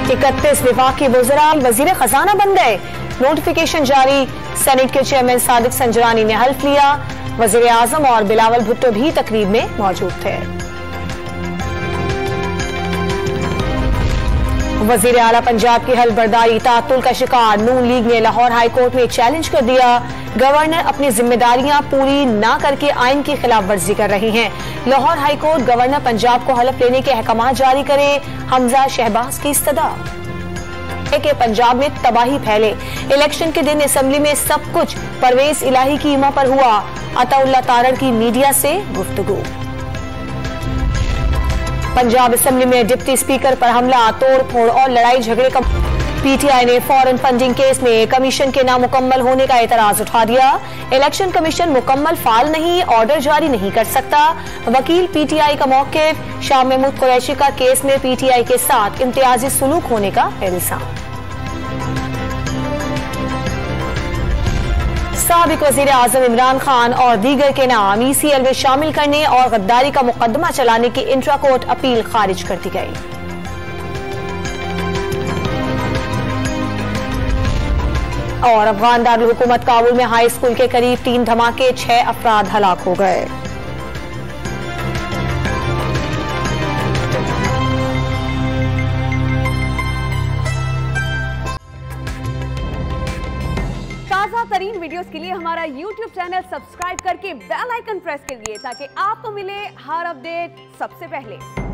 31 विफाकी वज़रा वजीर खजाना बन गए। नोटिफिकेशन जारी। सेनेट के चेयरमैन सादिक संजरानी ने हल्फ लिया। वजीर आजम और बिलावल भुट्टो भी तकरीब में मौजूद थे। वजीर आला पंजाब की हलबर्दारी तातुल का शिकार नून लीग ने लाहौर हाई कोर्ट में चैलेंज कर दिया। गवर्नर अपनी जिम्मेदारियां पूरी न करके आइन की खिलाफ वर्जी कर रही हैं। Lahore high court governor Punjab को हलफ लेने के अहकाम जारी करे। हमजा शहबाज की इस्तदा कि पंजाब में तबाही फैले। इलेक्शन के दिन असेंबली में सब कुछ परवेज इलाही की इमा पर हुआ। अताउल्लाह तारड़ की मीडिया से गुफ्तगू। पंजाब असेंबली में डिप्टी स्पीकर पर हमला, तोड़ फोड़ और लड़ाई झगड़े का। पीटीआई ने फॉरेन फंडिंग केस में कमीशन के नामुकम्मल होने का एतराज उठा दिया। इलेक्शन कमीशन मुकम्मल फाल नहीं, ऑर्डर जारी नहीं कर सकता। वकील पीटीआई का मौक़िफ़। शाह महमूद कुरैशी का केस में पीटीआई के साथ इम्तियाजी सुलूक होने का इल्जाम। साबिक वज़ीर आज़म इमरान खान और दीगर के नाम ईसीएल में शामिल करने और गद्दारी का मुकदमा चलाने की इंट्रा कोर्ट अपील खारिज कर दी गई। और अफगान दारुल हुकूमत काबुल में हाई स्कूल के करीब 3 धमाके, 6 अफराद हलाक हो गए। ताज़ा तरीन वीडियोस के लिए हमारा YouTube चैनल सब्सक्राइब करके बेल आइकन प्रेस करिए ताकि आपको मिले हर अपडेट सबसे पहले।